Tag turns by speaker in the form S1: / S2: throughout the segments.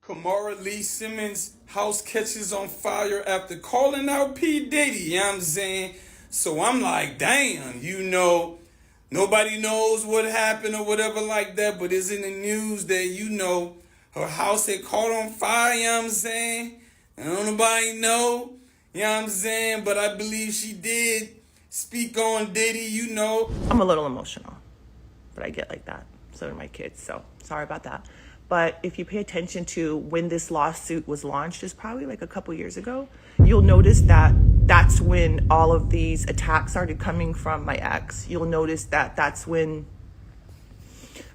S1: Kimora Simmons' house catches on fire after calling out P. Diddy, you know what I'm saying? So I'm like, damn, nobody knows what happened or whatever like that, but it's in the news that, her house had caught on fire, you know what I'm saying? And don't nobody know, you know what I'm saying? But I believe she did speak on Diddy,
S2: I'm a little emotional, but I get like that. So do my kids. So sorry about that. But if you pay attention to when this lawsuit was launched, it's probably like a couple years ago, you'll notice that that's when all of these attacks started coming from my ex. You'll notice that that's when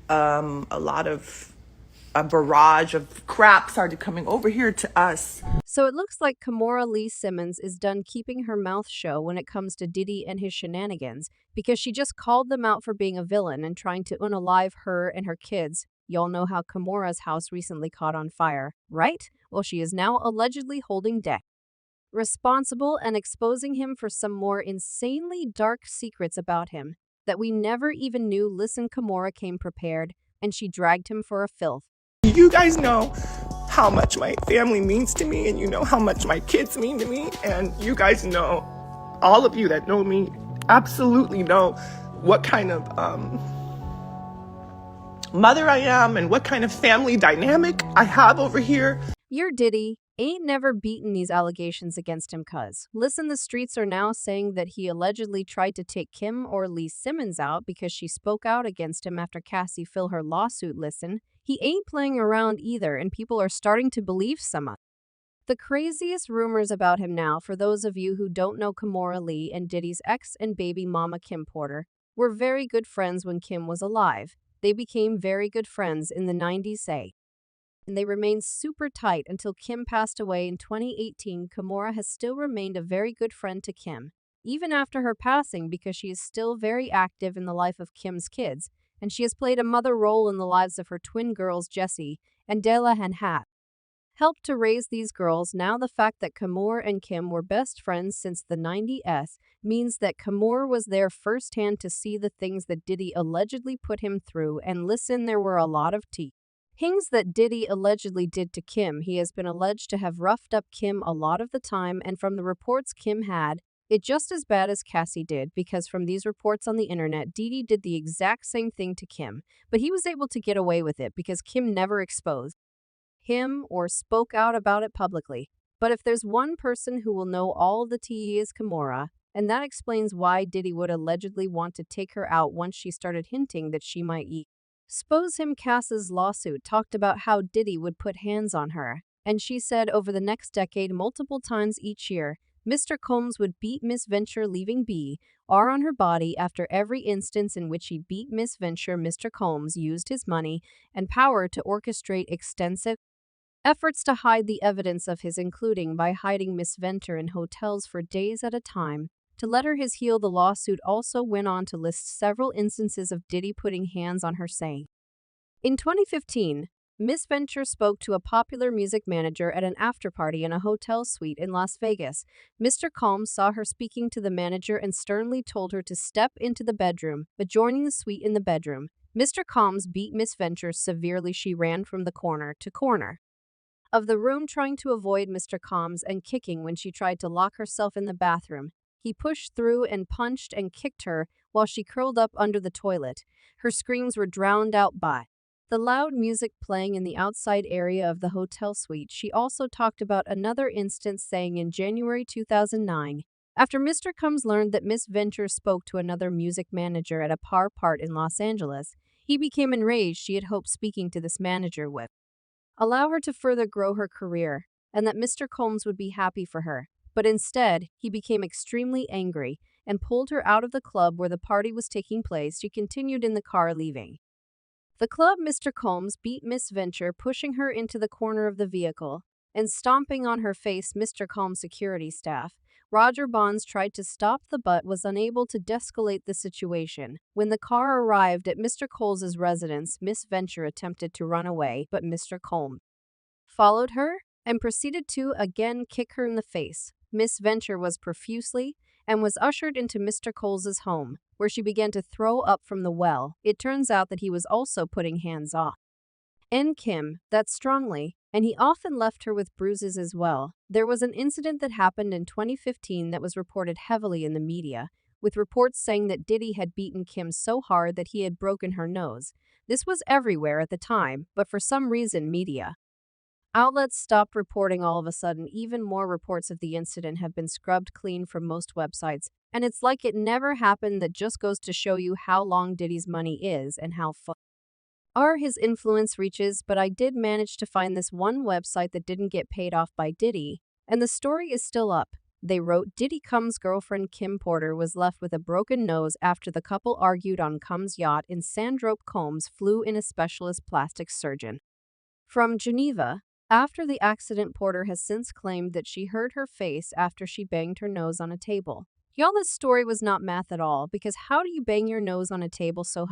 S2: a barrage of crap started coming over here to us.
S3: So it looks like Kimora Lee Simmons is done keeping her mouth shut when it comes to Diddy and his shenanigans, because she just called them out for being a villain and trying to unalive her and her kids. Y'all know how Kimora's house recently caught on fire, right? Well, she is now allegedly holding Deck responsible and exposing him for some more insanely dark secrets about him that we never even knew. Listen, Kimora came prepared, and she dragged him for a filth.
S2: You guys know how much my family means to me, and you know how much my kids mean to me, and you guys know, all of you that know me absolutely know what kind of mother I am and what kind of family dynamic I have over here.
S3: Your Diddy ain't never beaten these allegations against him, cuz. Listen, the streets are now saying that he allegedly tried to take Kim or Lee Simmons out because she spoke out against him after Cassie filed her lawsuit. Listen, he ain't playing around either, and people are starting to believe some of the craziest rumors about him now. For those of you who don't know, Kimora Lee and Diddy's ex and baby mama Kim Porter were very good friends when Kim was alive. They became very good friends in the 90s, say. And they remained super tight until Kim passed away in 2018. Kimora has still remained a very good friend to Kim, even after her passing, because she is still very active in the life of Kim's kids, and she has played a mother role in the lives of her twin girls, Jessie and Della, and helped to raise these girls. Now, the fact that Kimora and Kim were best friends since the 90s means that Kimora was there firsthand to see the things that Diddy allegedly put him through. And listen, there were a lot of things that Diddy allegedly did to Kim. He has been alleged to have roughed up Kim a lot of the time, and from the reports, Kim had it just as bad as Cassie did, because from these reports on the internet, Diddy did the exact same thing to Kim, but he was able to get away with it because Kim never exposed him or spoke out about it publicly. But if there's one person who will know all the tea, is Kimora, and that explains why Diddy would allegedly want to take her out once she started hinting that she might expose him. Cass's lawsuit talked about how Diddy would put hands on her, and she said over the next decade, multiple times each year, Mr. Combs would beat Miss Venture, leaving B.R. on her body. After every instance in which he beat Miss Venture, Mr. Combs used his money and power to orchestrate extensive efforts to hide the evidence of his, including by hiding Miss Venture in hotels for days at a time to let her heal. The lawsuit also went on to list several instances of Diddy putting hands on her, saying, in 2015, Miss Venture spoke to a popular music manager at an after-party in a hotel suite in Las Vegas. Mr. Combs saw her speaking to the manager and sternly told her to step into the bedroom, but joining the suite in the bedroom, Mr. Combs beat Miss Venture severely. She ran from the corner to corner of the room trying to avoid Mr. Combs and kicking when she tried to lock herself in the bathroom. He pushed through and punched and kicked her while she curled up under the toilet. Her screams were drowned out by the loud music playing in the outside area of the hotel suite. She also talked about another instance, saying in January 2009, after Mr. Combs learned that Miss Venture spoke to another music manager at a party in Los Angeles, he became enraged. She had hoped speaking to this manager would allow her to further grow her career, and that Mr. Combs would be happy for her. But instead, he became extremely angry and pulled her out of the club where the party was taking place. She continued in the car, leaving the club. Mr. Combs beat Miss Venture, pushing her into the corner of the vehicle and stomping on her face. Mr. Combs' security staff, Roger Bonds, tried to stop the but was unable to de-escalate the situation. When the car arrived at Mr. Coles' residence, Miss Venture attempted to run away, but Mr. Combs followed her and proceeded to again kick her in the face. Miss Venture was profusely and was ushered into Mr. Coles' home, where she began to throw up from the well. It turns out that he was also putting hands on Kim that strongly, and he often left her with bruises as well. There was an incident that happened in 2015 that was reported heavily in the media, with reports saying that Diddy had beaten Kim so hard that he had broken her nose. This was everywhere at the time, but for some reason, media outlets stopped reporting all of a sudden. Even more reports of the incident have been scrubbed clean from most websites, and it's like it never happened. That just goes to show you how long Diddy's money is and how far his influence reaches. But I did manage to find this one website that didn't get paid off by Diddy, and the story is still up. They wrote, Diddy Cum's girlfriend Kim Porter was left with a broken nose after the couple argued on Cum's yacht in Sandrope. Combs flew in a specialist plastic surgeon from Geneva. After the accident, Porter has since claimed that she hurt her face after she banged her nose on a table. Y'all, this story was not math at all, because how do you bang your nose on a table so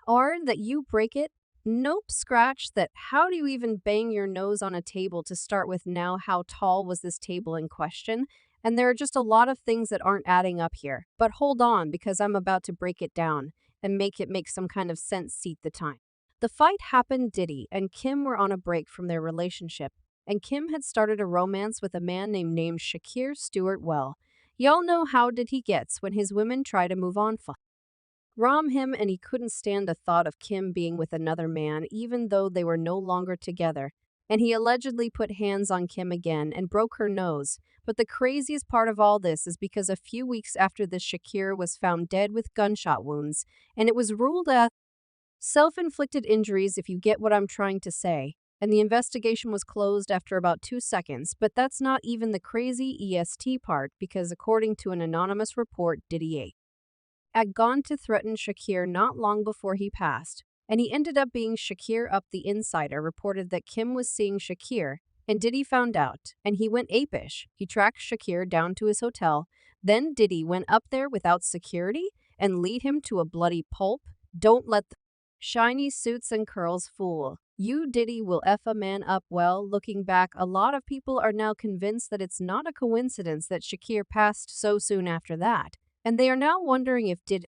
S3: hard that you break it? Nope, scratch that. How do you even bang your nose on a table to start with? Now, how tall was this table in question? And there are just a lot of things that aren't adding up here. But hold on, because I'm about to break it down and make it make some kind of sense. Seat the time. The fight happened. Diddy and Kim were on a break from their relationship, and Kim had started a romance with a man named Shakir Stewart. Well, y'all know how Diddy gets when his women try to move on from him, and he couldn't stand the thought of Kim being with another man, even though they were no longer together. And he allegedly put hands on Kim again and broke her nose. But the craziest part of all this is because a few weeks after this, Shakir was found dead with gunshot wounds, and it was ruled as self-inflicted injuries, if you get what I'm trying to say. And the investigation was closed after about 2 seconds. But that's not even the crazy EST part, because according to an anonymous report, Diddy had gone to threaten Shakir not long before he passed, and he ended up being Shakir up. The Insider reported that Kim was seeing Shakir, and Diddy found out, and he went apish. He tracked Shakir down to his hotel. Then Diddy went up there without security and lead him to a bloody pulp. Don't let the shiny suits and curls fool you. Diddy will F a man up. Well, looking back, a lot of people are now convinced that it's not a coincidence that Shakir passed so soon after that. And they are now wondering if Diddy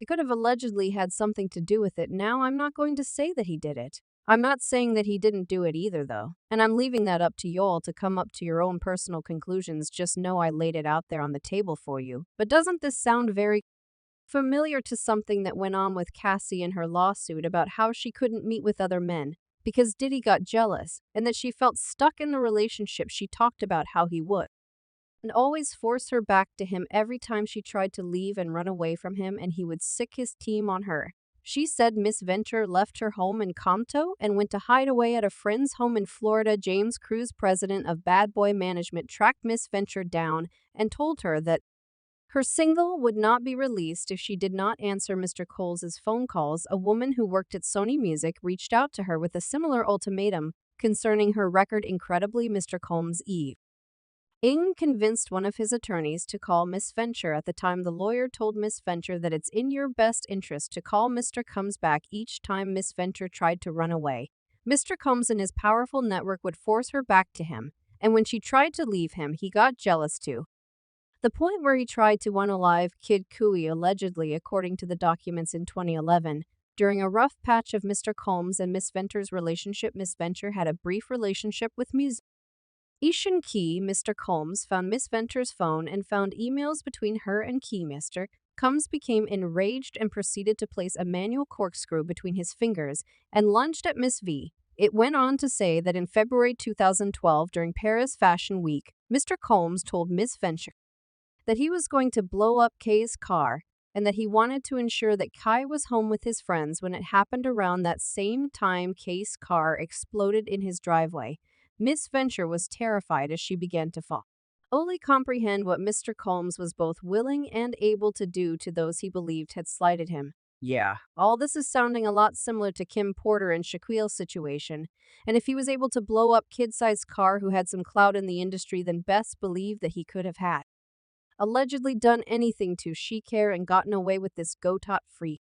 S3: could have allegedly had something to do with it. Now, I'm not going to say that he did it. I'm not saying that he didn't do it either, though. And I'm leaving that up to y'all to come up to your own personal conclusions. Just know I laid it out there on the table for you. But doesn't this sound very familiar to something that went on with Cassie in her lawsuit about how she couldn't meet with other men because Diddy got jealous, and that she felt stuck in the relationship? She talked about how he would and always force her back to him every time she tried to leave and run away from him, and he would sick his team on her. She said Miss Venture left her home in Compton and went to hide away at a friend's home in Florida. James Cruz, president of Bad Boy Management, tracked Miss Venture down and told her that her single would not be released if she did not answer Mr. Coles's phone calls. A woman who worked at Sony Music reached out to her with a similar ultimatum concerning her record. Incredibly, Mr. Combs convinced one of his attorneys to call Miss Venture. At the time, the lawyer told Miss Venture that it's in your best interest to call Mr. Combs back each time Miss Venture tried to run away. Mr. Combs and his powerful network would force her back to him, and when she tried to leave him, he got jealous too. The point where he tried to unalive Kid Cudi, allegedly, according to the documents in 2011. During a rough patch of Mr. Combs and Miss Venture's relationship, Miss Venture had a brief relationship with musician Key. Mr. Combs found Miss Venture's phone and found emails between her and Key. Mr. Combs became enraged and proceeded to place a manual corkscrew between his fingers and lunged at Miss V. It went on to say that in February 2012, during Paris Fashion Week, Mr. Combs told Miss Venture that he was going to blow up Kay's car and that he wanted to ensure that Kai was home with his friends when it happened. Around that same time, Kay's car exploded in his driveway. Miss Venture was terrified as she began to only comprehend what Mr. Combs was both willing and able to do to those he believed had slighted him. Yeah, all this is sounding a lot similar to Kim Porter and Shaquille's situation, and if he was able to blow up kid-sized car who had some clout in the industry, then best believe that he could have allegedly done anything to she care and gotten away with this goat-free